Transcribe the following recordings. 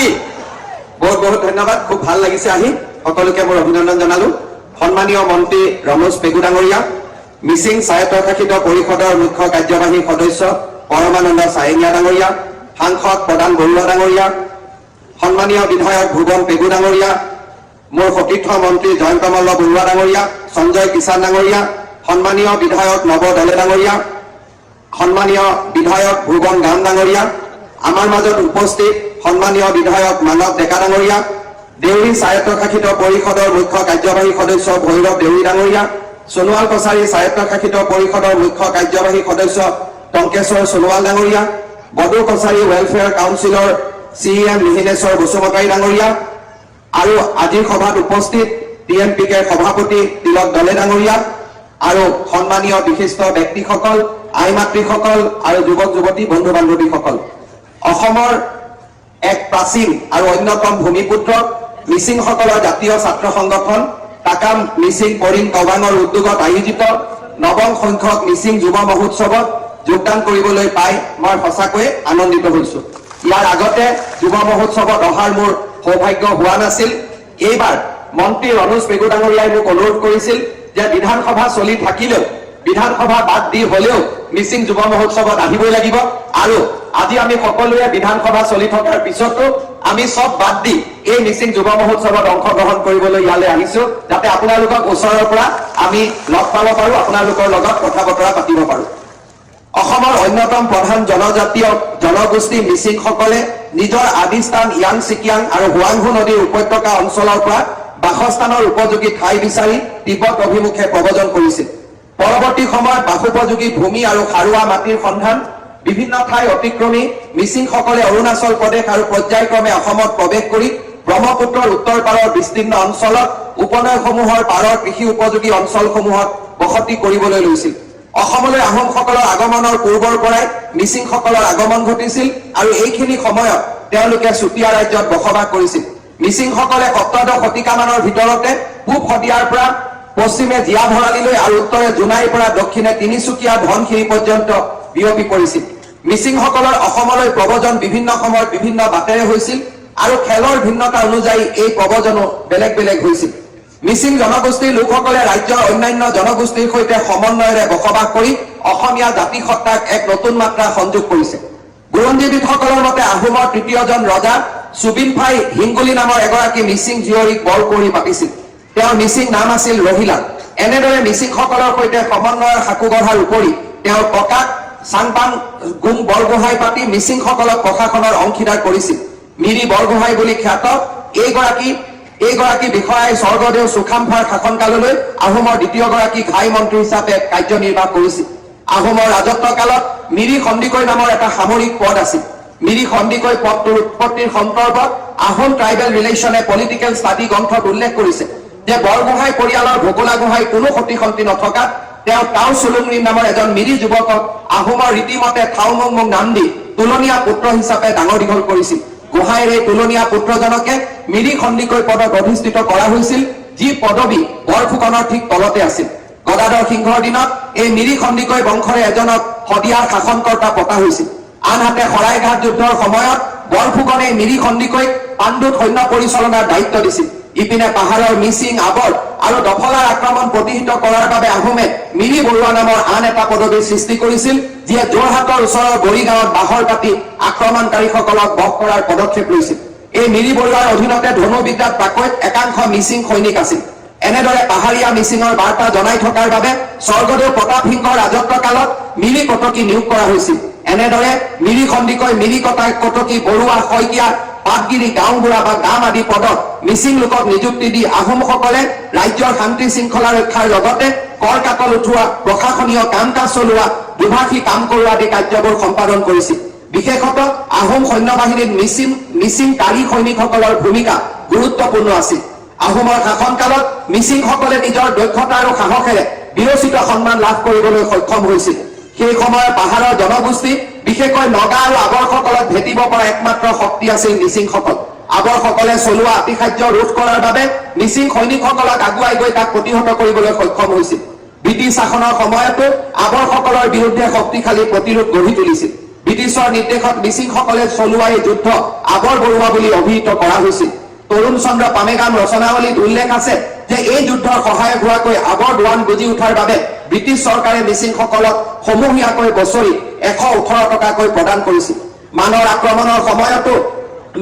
নেকি? বহুত বহুত ধন্যবাদ, খুব ভাল লাগিছে আহি, সকলোকে মোৰ অভিনন্দন জনালো। সন্মানীয় মন্ত্ৰী ৰমেশ পেগু ডাঙৰীয়া, মিচিং স্বায়ত্তশাসিত পৰিষদৰ মুখ্য কাৰ্যবাহী সদস্য পৰমানন্দ চাৰিঙীয়া ডাঙৰীয়া, সাংসদ প্ৰধান বৰুৱা ডাঙৰীয়া, সন্মানীয় বিধায়ক ভুৱন পেগু ডাঙৰীয়া, মোৰ সতীৰ্থ মন্ত্ৰী জয়ন্ত মল্ল বৰুৱা ডাঙৰীয়া, সঞ্জয় কিষাণ ডাঙৰীয়া, সন্মানীয় বিধায়ক নৱ দলে ডাঙৰীয়া, সন্মানীয় বিধায়ক ভুৱন গাম ডাঙৰীয়া, আমাৰ মাজত উপস্থিত সন্মানীয় বিধায়ক মানৱ ডেকা ডাঙৰীয়া, দেউৰী স্বায়ত্তশাসিত পৰিষদৰ মুখ্য কাৰ্যবাহী সদস্য ভৈৰৱ দেউৰী ডাঙৰীয়া, সোণোৱাল কছাৰী স্বায়ত্তশাসিত পৰিষদৰ মুখ্য কাৰ্যবাহী সদস্য টংকেশ্বৰ সোণোৱাল ডাঙৰীয়া, বড়ো কছাৰী ৱেলফেয়াৰ কাউন্সিলৰ CEM লিহিনেশ্বৰ বসুমতাৰী ডাঙৰীয়া, আৰু আজিৰ সভাত উপস্থিত TMPK সভাপতি তিলক দলে ডাঙৰীয়া আৰু সন্মানীয় বিশিষ্ট ব্যক্তিসকল, আই মাতৃসকল আৰু যুৱক যুৱতী বন্ধু বান্ধৱীসকল। অসমৰ এক প্ৰাচীন আৰু অন্যতম ভূমিপুত্ৰ মিচিংসকলৰ জাতীয় ছাত্ৰ সংগঠন টাকাম মিচিং পৰিং কবাঙৰ উদ্যোগত আয়োজিত নৱম সংখ্যক মিচিং যুৱ মহোৎসৱত যোগদান কৰিবলৈ পাই মই সঁচাকৈয়ে আনন্দিত হৈছো। ইয়াৰ আগতে যুৱ মহোৎসৱত অহাৰ মোৰ সৌভাগ্য হোৱা নাছিল। এইবাৰ মন্ত্ৰী ৰমেশ পেগু ডাঙৰীয়াই মোক অনুৰোধ কৰিছিল যে বিধানসভা চলি থাকিলেও, বিধানসভা বাদ দি হলেও মিচিং যুৱ মহোৎসৱত আহিবই লাগিব, আৰু আজি আমি সকলোৱে বিধানসভা চলি থকাৰ পিছতো আমি সব বাদ দি এই মিচিং যুৱ মহোৎসৱত অংশগ্ৰহণ কৰিবলৈ ইয়ালৈ আহিছো, যাতে আপোনালোকক ওচৰৰ পৰা আমি লগ পাব পাৰো, আপোনালোকৰ লগত কথা বতৰা পাতিব পাৰো। অসমৰ অন্যতম প্ৰধান জনজাতীয় জনগোষ্ঠী মিচিংসকলে নিজৰ আদিস্থান ইয়াং চিকিয়াং আৰু হুৱাংহু নদীৰ উপত্যকা অঞ্চলৰ পৰা বাসস্থানৰ উপযোগী ঠাই বিচাৰি তিব্বত অভিমুখে প্ৰব্ৰজন কৰিছিল। পৰৱৰ্তী সময়ত বাসোপযোগী ভূমি আৰু সাৰুৱা মাটিৰ সন্ধান বিভিন্ন ঠাই অতিক্ৰমি মিচিংসকলে অৰুণাচল প্ৰদেশ আৰু পৰ্যায়ক্ৰমে অসমত প্ৰৱেশ কৰি ব্ৰহ্মপুত্ৰৰ উত্তৰ পাৰৰ বিস্তীৰ্ণ অঞ্চলত উপনৈসমূহৰ পাৰৰ কৃষি উপযোগী অঞ্চলসমূহত বসতি কৰিবলৈ লৈছিল। অসমলৈ আহোমসকলৰ আগমনৰ পূৰ্বৰ পৰাই মিচিংসকলৰ আগমন ঘটিছিল আৰু এইখিনি সময়ত তেওঁলোকে চুতীয়া ৰাজ্যত বসবাস কৰিছিল। মিচিংসকলে সপ্তদশ শতিকামানৰ ভিতৰতে পূব শদিয়াৰ পৰা পশ্চিমে জীয়া ভৰালীলৈ আৰু উত্তৰে জোনাইৰ পৰা দক্ষিণে তিনিচুকীয়া ধনশিৰি পৰ্যন্ত বিয়পি পৰিছিল। মিচিংসকলৰ অসমলৈ প্ৰব্ৰজন বিভিন্ন সময়ত বিভিন্ন বাটেৰে হৈছিল আৰু খেলৰ ভিন্নতা অনুযায়ী এই প্ৰব্ৰজনো বেলেগ বেলেগ হৈছিল। মিচিং জনগোষ্ঠীৰ লোকসকলে ৰাজ্যৰ অন্যান্য জনগোষ্ঠীৰ সৈতে সমন্বয়েৰে বসবাস কৰি অসমীয়া জাতিসত্তাক এক নতুন মাত্ৰা সংযোগ কৰিছে। বুৰঞ্জীবিদসকলৰ মতে আহোমৰ তৃতীয়জন ৰজা চুবিনফাই হিংগুলি নামৰ এগৰাকী মিচিং জীয়ৰীক বৰ কৰি পাতিছিল। তেওঁৰ মিচিং নাম আছিল ৰহিলা। এনেদৰে মিচিংসকলৰ সৈতে সমন্বয়ৰ সাকু গঢ়াৰ উপৰি তেওঁৰ ককাক চাংপাং গুং বৰগোহাঁই পাতি মিচিংসকলক প্ৰশাসনৰ অংশীদাৰ কৰিছিল। মিৰি বৰগোহাঁই বুলি খ্যাত এইগৰাকী বিষয়াই স্বৰ্গদেউ চুকাম্ফাৰ শাসনকাললৈ আহোমৰ দ্বিতীয়গৰাকী ঘাই মন্ত্ৰী হিচাপে কাৰ্যনিৰ্বাহ কৰিছিল। আহোমৰ ৰাজত্ব কালত মিৰি সন্দিকৈ নামৰ এটা সামৰিক পদ আছিল। মিৰি সন্দিকৈ পদটোৰ উৎপত্তিৰ সন্দৰ্ভত আহোম ট্ৰাইবেল ৰিলেশ্যনে পলিটিকেল ষ্টাডি গ্ৰন্থত উল্লেখ কৰিছে যে বৰগোহাঁই পৰিয়ালৰ ভোগোলা গোহাঁই কোনো সতি সন্তি নথকাত তেওঁ টাও চুলুংৰি নামৰ এজন মিৰি যুৱকক আহোমৰ ৰীতিমতে থাওমং নাম দি তুলনীয়া পুত্ৰ হিচাপে ডাঙৰ দীঘল কৰিছিল। গোহাঁইৰ এই তুলনীয়া পুত্ৰজনকে মিৰি সন্দিকৈ পদত অধিষ্ঠিত কৰা হৈছিল, যি পদবী বৰফুকনৰ ঠিক তলতে আছিল। গদাধৰ সিংহৰ দিনত এই মিৰি সন্দিকৈ বংশৰে এজনক শদিয়াৰ শাসনকৰ্তা পতা হৈছিল। আনহাতে শৰাইঘাট যুদ্ধৰ সময়ত বৰফুকনে মিৰি সন্দিকৈ পাণ্ডুত সৈন্য পৰিচালনাৰ দায়িত্ব দিছিল। ইপিনে পাহাৰৰ মিচিং আৱৰ আৰু দফলাৰ আক্ৰমণ প্ৰতিহত কৰাৰ বাবে আহোমে মিৰি বৰুৱা নামৰ আন এটা পদবীৰ সৃষ্টি কৰিছিল, যিয়ে যোৰহাটৰ ওচৰৰ বৰিগাঁৱত বাহৰ পাতি আক্ৰমণকাৰীসকলক বশ কৰাৰ পদক্ষেপ লৈছিল। এই মিৰি বৰুৱাৰ অধীনতে ধনুবিদ্যাত পাকৈত একাংশ মিচিং সৈনিক আছিল। এনেদৰে পাহাৰীয়া মিচিঙৰ বাৰ্তা জনাই থকাৰ বাবে স্বৰ্গদেউ প্ৰতাপ সিংহৰ ৰাজত্ব কালত মিৰি কটকী নিয়োগ কৰা হৈছিল। এনেদৰে মিৰি সন্দিকৈ মিৰি কটকী বৰুৱা শইকীয়া পাটগিৰি গাঁওবুঢ়া বা গাম আদি পদত মিচিং লোকক নিযুক্তি দি আহোমসকলে ৰাজ্যৰ শান্তি শৃংখলা ৰক্ষাৰ লগতে কৰ কাটল উঠোৱা, প্ৰশাসনীয় কাম কাজ চলোৱা, দুভাষী কাম কৰোৱা আদি কাৰ্যবোৰ সম্পাদন কৰিছিল। বিশেষতঃ আহোম সৈন্য বাহিনীত মিচিং কাৰী সৈনিকসকলৰ ভূমিকা গুৰুত্বপূৰ্ণ আছিল। আহোমৰ শাসনকালত মিচিংসকলে নিজৰ দক্ষতা আৰু সাহসেৰে বিৰচিত সন্মান লাভ কৰিবলৈ সক্ষম হৈছিল। সেই সময়ৰ পাহাৰৰ জনগোষ্ঠী বিশেষকৈ নগা আৰু আৱৰসকলক ভেটিব পৰা একমাত্ৰ শক্তি আছিল মিচিংসকল। আৱৰসকলে চলোৱা আতিশায্য ৰোধ কৰাৰ বাবে মিচিং সৈনিকসকলক আগুৱাই গৈ তাক প্ৰতিহত কৰিবলৈ সক্ষম হৈছিল। ব্ৰিটিছ শাসনৰ সময়তো আৱৰসকলৰ বিৰুদ্ধে শক্তিশালী প্ৰতিৰোধ গঢ়ি তুলিছিল। ব্ৰিটিছৰ নিৰ্দেশত মিচিংসকলে চলোৱা এই যুদ্ধ আগৰ বৰুৱা বুলি অভিহিত কৰা হৈছিল। তৰুণ চন্দ্ৰ পামেগাম ৰচনাৱলীত উল্লেখ আছে যে এই যুদ্ধৰ সহায়ক হোৱাকৈ আগৰ দোৱান বুজি উঠাৰ বাবে ব্ৰিটিছ চৰকাৰে মিচিংসকলক সমূহীয়াকৈ বছৰি 118 টকাকৈ প্ৰদান কৰিছিল। মানৰ আক্ৰমণৰ সময়তো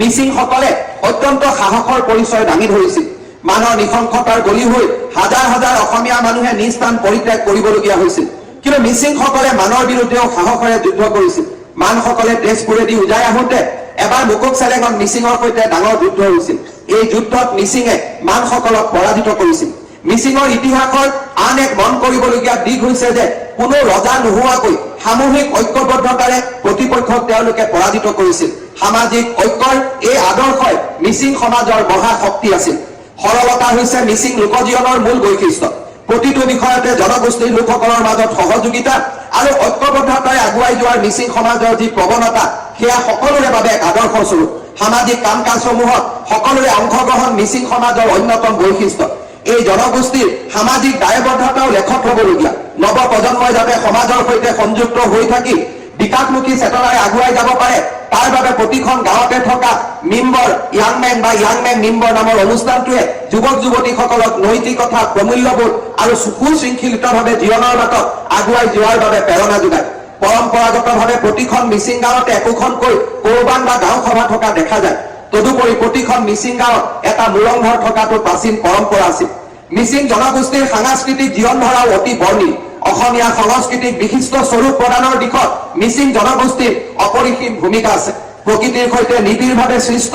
মিচিংসকলে অত্যন্ত সাহসৰ পৰিচয় দাঙি ধৰিছিল। মানৰ নিশংসতাৰ বলি হৈ হাজাৰ হাজাৰ অসমীয়া মানুহে নিজ স্থান পৰিত্যাগ কৰিবলগীয়া হৈছিল। কিন্তু মিচিংসকলে মানৰ বিৰুদ্ধেও সাহসেৰে যুদ্ধ কৰিছিল। মানসকলে তেজপুৰেদি উজাই আহোঁতে এবাৰ মুকুক চেলেঙত মিচিঙৰ সৈতে ডাঙৰ যুদ্ধ হৈছিল। এই যুদ্ধত মিচিঙে মানসকলক পৰাজিত কৰিছিল। মিচিঙৰ ইতিহাসৰ আন এক মন কৰিবলগীয়া দিশ হৈছে যে কোনো ৰজা নোহোৱাকৈ সামূহিক ঐক্যবদ্ধতাৰে প্ৰতিপক্ষক তেওঁলোকে পৰাজিত কৰিছিল। সামাজিক ঐক্যৰ এই আদৰ্শই মিচিং সমাজৰ মহা শক্তি আছিল। সৰলতা হৈছে মিচিং লোকজীৱনৰ মূল বৈশিষ্ট্য। প্ৰতিটো বিষয়তে জনগোষ্ঠীৰ লোকসকলৰ মাজত সহযোগিতা আৰু ঐক্যবদ্ধতাৰে আগুৱাই যোৱাৰ মিচিং সমাজৰ যি প্ৰৱণতা সেয়া সকলোৰে বাবে এক আদৰ্শ স্বৰূপ। সামাজিক কাম কাজসমূহত সকলোৰে অংশগ্ৰহণ মিচিং সমাজৰ অন্যতম বৈশিষ্ট্য। এই জনগোষ্ঠীৰ সামাজিক দায়বদ্ধতাও লেখত হ'বলগীয়া। নৱ প্ৰজন্মই যাতে সমাজৰ সৈতে সংযুক্ত হৈ থাকি বিকাশমুখী চেতনাৰে আগুৱাই যাব পাৰে তাৰ বাবে প্ৰতিখন গাঁৱতে থকা মিম্বৰ য়াংমেন মিম্বৰ নামৰ অনুষ্ঠানটোৱে যুৱক যুৱতীসকলক নৈতিকতা প্ৰমূল্যবোধ আৰু সুশৃংখলিতভাৱে জীৱনৰ বাটত আগুৱাই যোৱাৰ বাবে প্ৰেৰণা যোগায়। পৰম্পৰাগতভাৱে প্ৰতিখন মিচিং গাঁৱতে একোখনকৈ কৌবান বা গাঁও সভা থকা দেখা যায়। তদুপৰি প্ৰতিখন মিচিং গাঁৱত এটা মুৰংঘৰ থকাটো প্ৰাচীন পৰম্পৰা আছিল। মিচিং জনগোষ্ঠীৰ সাংস্কৃতিক জীৱন ধাৰাও অতি বৰ্ণিল। অসমীয়া সংস্কৃতিক বিশিষ্ট স্বৰূপ প্ৰদানৰ দিশত মিচিং জনগোষ্ঠীৰ অপৰিসীম ভূমিকা আছে। প্ৰকৃতিৰ সৈতে নিবিড়ভাৱে সৃষ্ট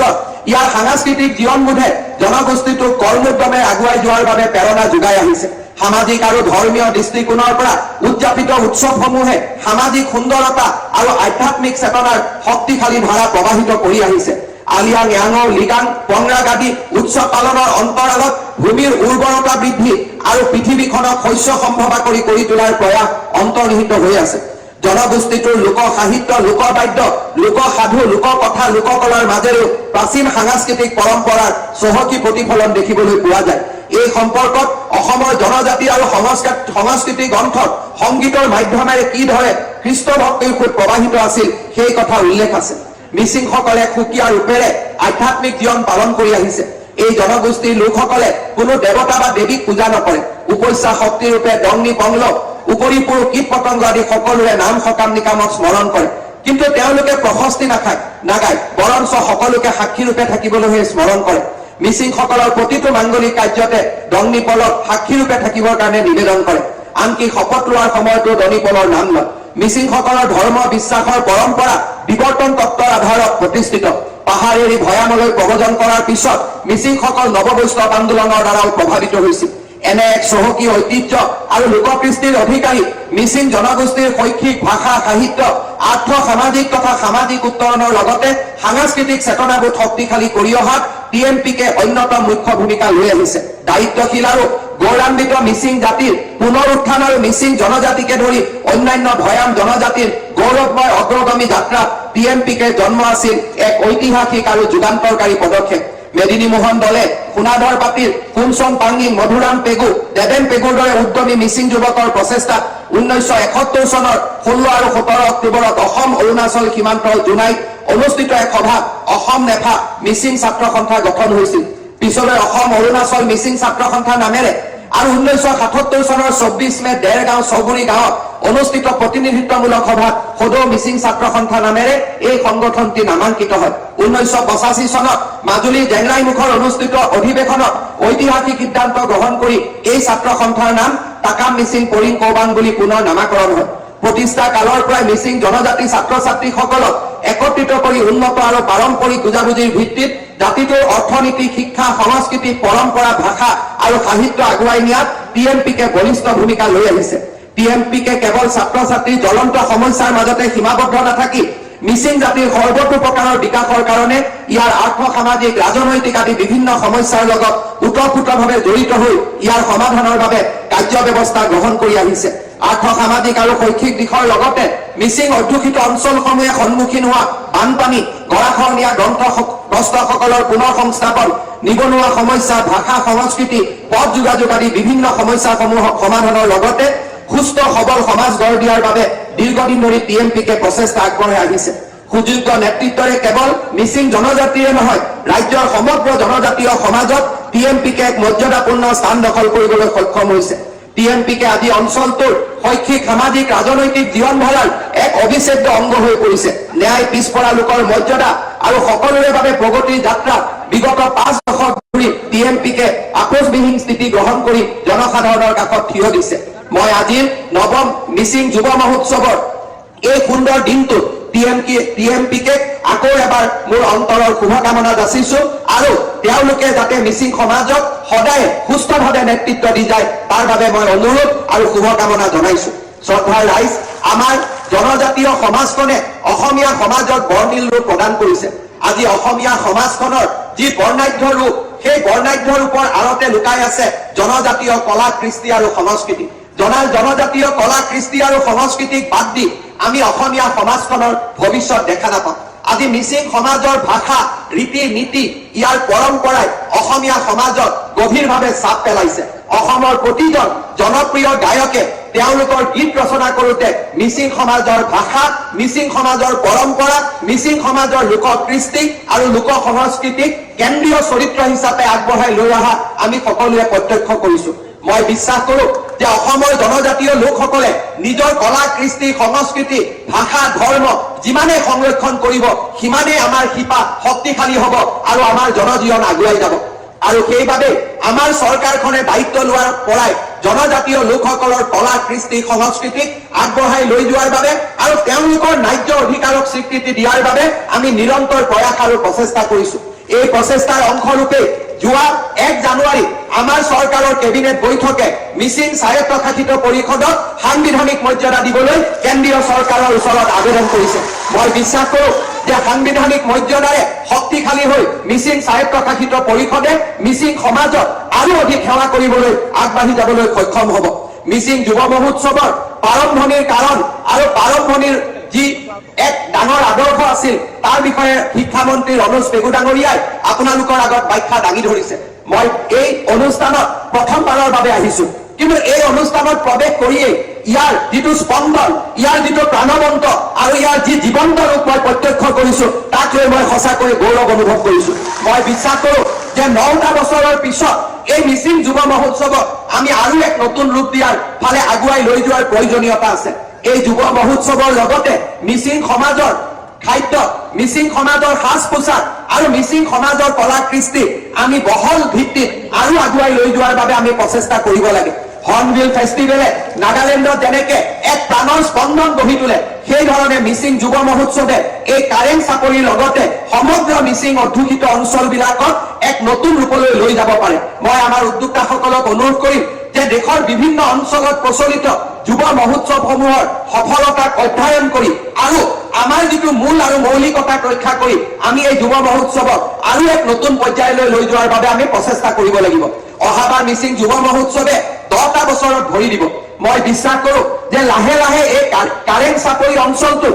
ইয়াৰ সাংস্কৃতিক জীৱনবোধে জনগোষ্ঠীটোক কৰ্মোদ্যমে আগুৱাই যোৱাৰ বাবে প্ৰেৰণা যোগাই আহিছে। সামাজিক আৰু ধৰ্মীয় দৃষ্টিকোণৰ পৰা উদযাপিত উৎসৱসমূহে সামাজিক সুন্দৰতা আৰু আধ্যাত্মিক চেতনাৰ শক্তিশালী ধাৰা প্ৰবাহিত কৰি আহিছে। আলিয়াং য়াঙৰ লিগাং পংৰাগ আদি উৎসৱ পালনৰ অন্তৰালত ভূমিৰ উৰ্বৰতা বৃদ্ধি আৰু পৃথিৱীখনক শস্য সম্ভৱা কৰি তোলাৰ প্ৰয়াস অন্তৰ্নিহিত হৈ আছে। জনগোষ্ঠীটোৰ লোক সাহিত্য, লোকবাদ্য, লোকসাধু, লোককথা, লোককলাৰ মাজেৰেও প্ৰাচীন সাংস্কৃতিক পৰম্পৰাৰ চহকী প্ৰতিফলন দেখিবলৈ পোৱা যায়। এই সম্পৰ্কত অসমৰ জনজাতি আৰু সংস্কৃতি গ্ৰন্থত সংগীতৰ মাধ্যমেৰে কিদৰে কৃষ্ণ ভক্তিৰ সোঁত প্ৰবাহিত আছিল সেই কথা উল্লেখ আছে। মিচিংসকলে সুকীয়া ৰূপেৰে আধ্যাত্মিক জীৱন পালন কৰি আহিছে। এই জনগোষ্ঠীৰ লোকসকলে কোনো দেৱতা বা দেৱীক পূজা নকৰে। উপস্যা শক্তিৰূপে দংনি পংলক উপৰিপুৰ কীট পতংগ আদি সকলোৰে নাম সকাম নিকামক স্মৰণ কৰে। কিন্তু তেওঁলোকে প্ৰশস্তি নাগায়, বৰঞ্চ সকলোকে সাক্ষীৰূপে থাকিবলৈহে স্মৰণ কৰে। মিচিংসকলৰ প্ৰতিটো মাংগলিক কাৰ্যতে দংনি পলক সাক্ষীৰূপে থাকিবৰ কাৰণে নিবেদন কৰে। আনকি শপত লোৱাৰ সময়তো দনি পলৰ নাম লয়। মিচিংসকলৰ ধৰ্ম বিশ্বাসৰ পৰম্পৰা বিৱৰ্তন তত্ত্বৰ আধাৰত প্ৰতিষ্ঠিত। পাহাৰ এৰি ভৈয়ামলৈ প্ৰব্ৰজন কৰাৰ পিছত মিচিংসকল নৱবৈষ্ণৱ আন্দোলনৰ দ্বাৰাও প্ৰভাৱিত হৈছিল। এনে এক চহকী ঐতিহ্য আৰু লোককৃষ্টিৰ অধিকাৰী মিচিং জনগোষ্ঠীৰ শৈক্ষিক ভাষা সাহিত্য আৰ্থ সামাজিক তথা সামাজিক উত্তৰণৰ লগতে সাংস্কৃতিক চেতনাবোধ শক্তিশালী কৰি অহাত TMPকে অন্যতম মুখ্য ভূমিকা লৈ আহিছে। দায়িত্বশীল আৰু গৌৰৱান্বিত মিচিং জাতিৰ পুনৰ উত্থান আৰু মিচিং জনজাতিকে ধৰি অন্যান্য ভৈয়াম জনজাতিৰ গৌৰৱময় অগ্ৰগামী যাত্ৰাত TMPকে জন্ম আছিল এক ঐতিহাসিক আৰু যুগান্তৰকাৰী পদক্ষেপ। মেদিনী মোহন দলে সোণাধৰ পাতিৰ কুমচন পাংগিং মধুৰাম পেগু দেৱেন পেগুৰ দৰে উদ্যমী মিচিং যুৱকৰ প্ৰচেষ্টাত 1971 চনৰ 16 আৰু 17 অক্টোবৰত অসম অৰুণাচল সীমান্তৰ জোনাইত অনুষ্ঠিত এক সভাত অসম নেফা মিচিং ছাত্ৰ সন্থা গঠন হৈছিল। পিছলৈ অসম অৰুণাচল মিচিং ছাত্ৰ সন্থা নামেৰে আৰু 1977 চনৰ 24 মে দেৰগাঁও চৌগুৰি গাঁৱত অনুষ্ঠিত প্ৰতিনিধিত্বমূলক সভাত সদৌ মিচিং ছাত্ৰ সন্থা নামেৰে এই সংগঠনটি নামাঙ্কিত হয়। 1985 চনত মাজুলীৰ জেংৰাইমুখৰ অনুষ্ঠিত অধিৱেশনত ঐতিহাসিক সিদ্ধান্ত গ্ৰহণ কৰি এই ছাত্ৰ সন্থাৰ নাম টাকাম মিচিং পৰিং কৌবাং বুলি পুনৰ নামাকৰণ হয়। প্ৰতিষ্ঠা কালৰ পৰাই মিচিং জনজাতি ছাত্ৰ ছাত্ৰীসকলক একত্ৰিত কৰি উন্নত আৰু পাৰম্পৰিক বুজাবুজিৰ ভিত্তিত জাতিটোৰ অৰ্থনীতি, শিক্ষা, সংস্কৃতি, পৰম্পৰা, ভাষা আৰু সাহিত্য আগুৱাই নিয়াত TMPকে বলিষ্ঠ ভূমিকা লৈ আহিছে। TMPকে কেৱল ছাত্ৰ ছাত্ৰীৰ জ্বলন্ত সমস্যাৰ মাজতে সীমাবদ্ধ নাথাকি মিচিং জাতিৰ সৰ্বতো প্ৰকাৰৰ বিকাশৰ কাৰণে ইয়াৰ আৰ্থ সামাজিক ৰাজনৈতিক আদি বিভিন্ন সমস্যাৰ লগত ওতঃপ্ৰোতভাৱে জড়িত হৈ ইয়াৰ সমাধানৰ বাবে কাৰ্য ব্যৱস্থা গ্ৰহণ কৰি আহিছে। আৰ্থ সামাজিক আৰু শৈক্ষিক দিশৰ লগতে মিচিং অধ্যুষিত অঞ্চলসমূহে সন্মুখীন হোৱা বানপানী, গৰাখহনীয়া গ্ৰস্তসকলৰ পুনৰ সংস্থাপন, নিবনুৱা সমস্যা, ভাষা সংস্কৃতি, পথ যোগাযোগ আদি বিভিন্ন সমস্যাসমূহ সমাধানৰ লগতে সুস্থ সবল সমাজ গঢ় দিয়াৰ বাবে দীৰ্ঘদিন ধৰি TMPকে প্ৰচেষ্টা আগবঢ়াই আহিছে। সুযোগ্য নেতৃত্বৰে কেৱল মিচিং জনজাতিৰে নহয়, ৰাজ্যৰ সমগ্ৰ জনজাতীয় সমাজত TMPকে এক মৰ্যাদাপূৰ্ণ স্থান দখল কৰিবলৈ সক্ষম হৈছে। TMPকে আজি অঞ্চলটোৰ শৈক্ষিক, সামাজিক, ৰাজনৈতিক জীৱন ধাৰাৰ এক অবিচ্ছেদ্য অংগ হৈ পৰিছে। ন্যায়, পিছপৰা লোকৰ মৰ্যাদা আৰু সকলোৰে বাবে প্ৰগতিৰ যাত্ৰা বিগত 5 দশক ধৰি TMPকে আপোচবিহীন স্থিতি গ্ৰহণ কৰি জনসাধাৰণৰ কাষত থিয় দিছে। মই আজিৰ নৱম মিচিং যুৱ মহোৎসৱৰ এই সুন্দৰ দিনটোত TMPকে আকৌ এবাৰ মোৰ অন্তৰৰ শুভকামনা যাচিছো আৰু তেওঁলোকে যাতে মিচিং সমাজক সদায় সুস্থভাৱে নেতৃত্ব দি যায় তাৰ বাবে মই অনুৰোধ আৰু শুভকামনা জনাইছো। শ্ৰদ্ধাৰ ৰাইজ, আমাৰ জনজাতীয় সমাজখনে অসমীয়া সমাজক বৰ্ণিল ৰূপ প্ৰদান কৰিছে। আজি অসমীয়া সমাজখনৰ যি বৰ্ণাঢ্য ৰূপ, সেই বৰ্ণাঢ্য ৰূপৰ আঁৰতে লুকাই আছে জনজাতীয় কলা, কৃষ্টি আৰু সংস্কৃতি। জনজাতীয় কলা, কৃষ্টি আৰু সংস্কৃতিক বাদ দি আমি অসমীয়া সমাজখনৰ ভৱিষ্যত দেখা নাপাওঁ। আজি মিচিং সমাজৰ ভাষা, ৰীতি নীতি, ইয়াৰ পৰম্পৰাই অসমীয়া সমাজত গভীৰভাৱে চাপ পেলাইছে। অসমৰ প্ৰতিজন জনপ্ৰিয় গায়কে তেওঁলোকৰ গীত ৰচনা কৰোঁতে মিচিং সমাজৰ ভাষা, মিচিং সমাজৰ পৰম্পৰা, মিচিং সমাজৰ লোক কৃষ্টি আৰু লোক সংস্কৃতিক কেন্দ্ৰীয় চৰিত্ৰ হিচাপে আগবঢ়াই লৈ অহা আমি সকলোৱে প্ৰত্যক্ষ কৰিছো। মই বিশ্বাস কৰো যে অসমৰ জনজাতীয় লোকসকলে নিজৰ কলা, কৃষ্টি, সংস্কৃতি, ভাষা, ধৰ্ম যিমানেই সংৰক্ষণ কৰিব সিমানেই আমাৰ শিপা শক্তিশালী হ'ব আৰু আমাৰ জনজীৱন আগুৱাই যাব। আৰু সেইবাবে আমাৰ চৰকাৰখনে দায়িত্ব লোৱাৰ পৰাই জনজাতীয় লোকসকলৰ কলা, কৃষ্টি, সংস্কৃতিক আগবঢ়াই লৈ যোৱাৰ বাবে আৰু তেওঁলোকৰ ন্যায্য অধিকাৰক স্বীকৃতি দিয়াৰ বাবে আমি নিৰন্তৰ প্ৰয়াস আৰু প্ৰচেষ্টা কৰিছো। এই প্ৰচেষ্টাৰ অংশৰূপে যোৱা 1 জানুৱাৰী আমাৰ চৰকাৰৰ কেবিনেট বৈঠকে মিচিং স্বায়ত্তশাসিত পৰিষদক সাংবিধানিক মৰ্যাদা দিবলৈ কেন্দ্ৰীয় চৰকাৰৰ ওচৰত আবেদন কৰিছে। মই বিশ্বাস কৰো যে সাংবিধানিক মৰ্যাদাৰে শক্তিশালী হৈ মিচিং স্বায়ত্তশাসিত পৰিষদে মিচিং সমাজক আৰু অধিক সেৱা কৰিবলৈ আগবাঢ়ি যাবলৈ সক্ষম হ'ব। মিচিং যুৱ মহোৎসৱৰ প্ৰাৰম্ভণিৰ কাৰণ আৰু প্ৰাৰম্ভণিৰ যি এক ডাঙৰ আদৰ্শ আছিল তাৰ বিষয়ে শিক্ষামন্ত্ৰী ৰমেশ পেগু ডাঙৰীয়াই আপোনালোকৰ আগত ব্যাখ্যা দাঙি ধৰিছে। মই এই অনুষ্ঠানত প্ৰথমবাৰৰ বাবে আহিছো, কিন্তু এই অনুষ্ঠানত প্ৰৱেশ কৰিয়েই ইয়াৰ যিটো স্পন্দন, ইয়াৰ যিটো প্ৰাণৱন্ত আৰু ইয়াৰ যি জীৱন্ত ৰূপ মই প্ৰত্যক্ষ কৰিছো তাক লৈ মই সঁচাকৈ গৌৰৱ অনুভৱ কৰিছো। মই বিশ্বাস কৰো যে 9টা বছৰৰ পিছত এই মিচিং যুৱ মহোৎসৱক আমি আৰু এক নতুন ৰূপ দিয়াৰ ফালে আগুৱাই লৈ যোৱাৰ প্ৰয়োজনীয়তা আছে। এই যুৱ মহোৎসৱৰ লগতে মিচিং সমাজৰ খাদ্য, মিচিং সমাজৰ সাজ পোছাক আৰু মিচিং সমাজৰ কলা, কৃষ্টি আমি বহল ভিত্তিত আৰু আগুৱাই লৈ যোৱাৰ বাবে আমি প্ৰচেষ্টা কৰিব লাগে। হৰ্ণবিল ফেষ্টিভেলে নাগালেণ্ডত যেনেকে এক প্ৰাণৰ স্পন্দন গঢ়ি তোলে, সেই ধৰণে মিচিং যুৱ মহোৎসৱে এই কাৰেং চাপৰিৰ লগতে সমগ্ৰ মিচিং অধ্যুষিত অঞ্চলবিলাকক এক নতুন ৰূপলৈ লৈ যাব পাৰে। মই আমাৰ উদ্যোক্তাসকলক অনুৰোধ কৰিম যে দেশৰ বিভিন্ন অঞ্চলত প্ৰচলিত যুৱ মহোৎসৱসমূহৰ সফলতাক অধ্যয়ন কৰি আৰু আমাৰ যিটো মূল আৰু মৌলিকতাক ৰক্ষা কৰি আমি এই যুৱ মহোৎসৱক আৰু এক নতুন পৰ্যায়লৈ লৈ যোৱাৰ বাবে আমি প্ৰচেষ্টা কৰিব লাগিব। অহাবাৰ মিচিং যুৱ মহোৎসৱে 10টা বছৰত ভৰি দিব। মই বিশ্বাস কৰো যে লাহে লাহে এই কাৰেং চাপৰি অঞ্চলটো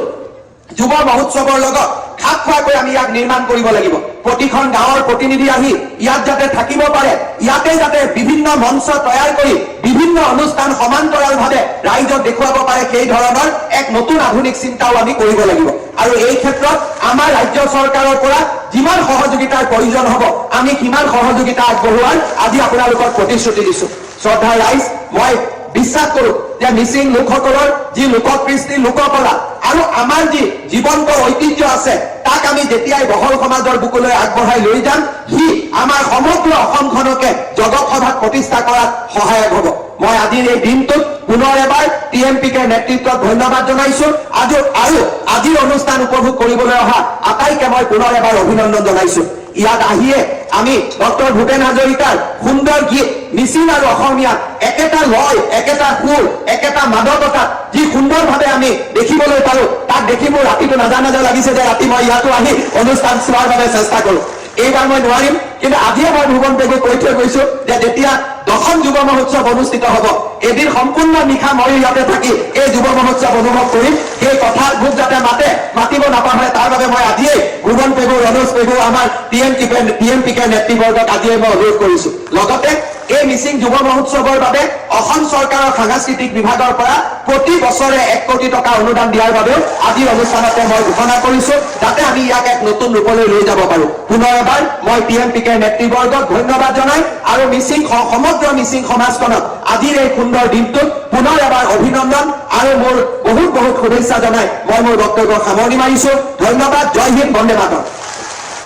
যুৱ মহোৎসৱৰ লগত খাপ খোৱাকৈ আমি ইয়াক নিৰ্মাণ কৰিব লাগিব। প্ৰতিখন গাঁৱৰ প্ৰতিনিধি আহি ইয়াত যাতে থাকিব পাৰে, ইয়াতে যাতে বিভিন্ন মঞ্চ তৈয়াৰ কৰি বিভিন্ন অনুষ্ঠান সমান্তৰালভাৱে ৰাইজক দেখুৱাব পাৰে, সেই ধৰণৰ এক নতুন আধুনিক চিন্তাও আমি কৰিব লাগিব। আৰু এই ক্ষেত্ৰত আমাৰ ৰাজ্য চৰকাৰৰ পৰা যিমান সহযোগিতাৰ প্ৰয়োজন হ'ব আমি সিমান সহযোগিতা আগবঢ়োৱাৰ আজি আপোনালোকক প্ৰতিশ্ৰুতি দিছো। শ্ৰদ্ধাৰ ৰাইজ, মই বিশ্বাস কৰো যে মিচিং লোকসকলৰ যি লোককৃষ্টি, লোককলা আৰু আমাৰ যি জীৱন্ত ঐতিহ্য আছে তাক আমি যেতিয়াই বহল সমাজৰ বুকুলৈ আগবঢ়াই লৈ যাম সি আমাৰ সমগ্ৰ অসমখনকে জগত সভাত প্ৰতিষ্ঠা কৰাত সহায়ক হ'ব। মই আজিৰ এই দিনটোত পুনৰ এবাৰ TMPকে নেতৃত্বত ধন্যবাদ জনাইছো। আৰু আজিৰ অনুষ্ঠান উপভোগ কৰিবলৈ অহা আটাইকে মই পুনৰ এবাৰ অভিনন্দন জনাইছো। ইয়াত আহিয়ে আমি ডক্টৰ ভূপেন হাজৰিকাৰ সুন্দৰ গীত মিচিং আৰু অসমীয়াত একেটা লয়, একেটা সুৰ, একেটা মাদকতা যি সুন্দৰভাৱে আমি দেখিবলৈ পালো তাক দেখি মোৰ ৰাতিটো নাজা লাগিছে যে ৰাতি মই ইয়াতো আহি অনুষ্ঠান চোৱাৰ বাবে চেষ্টা কৰো। এইবাৰ মই নোৱাৰিম, কিন্তু আজিয়ে মই ভুৱন পেগুক কৈ থৈ গৈছো যে যেতিয়া 10ম যুৱ মহোৎসৱ অনুষ্ঠিত হ'ব এদিন সম্পূৰ্ণ নিশা মই ইয়াতে থাকি এই যুৱ মহোৎসৱ অনুভৱ কৰিম। সেই কথা মোক যাতে মাতিব নাপাহৰে তাৰ বাবে মই আজিয়ে ভুৱন পেগু, ৰমেশ পেগু, আমাৰ TMPকে নেতৃবৰ্গক আজিয়ে মই অনুৰোধ কৰিছো। লগতে এই মিচিং যুৱ মহোৎসৱৰ বাবে অসম চৰকাৰৰ সাংস্কৃতিক বিভাগৰ পৰা প্ৰতি বছৰে 1 কোটি টকা অনুদান দিয়াৰ বাবেও আজিৰ অনুষ্ঠানতে মই ঘোষণা কৰিছো, যাতে আমি ইয়াক এক নতুন ৰূপলৈ লৈ যাব পাৰো। পুনৰ এবাৰ মই PMPKৰ নেতৃবৰ্গক ধন্যবাদ জনাই আৰু সমগ্ৰ মিচিং সমাজখনক আজিৰ এই সুন্দৰ দিনটোত পুনৰ এবাৰ অভিনন্দন আৰু মোৰ বহুত বহুত শুভেচ্ছা জনাই মই মোৰ বক্তব্য সামৰণি মাৰিছো। ধন্যবাদ। জয় হিন্দ, বন্দে মাতৰম।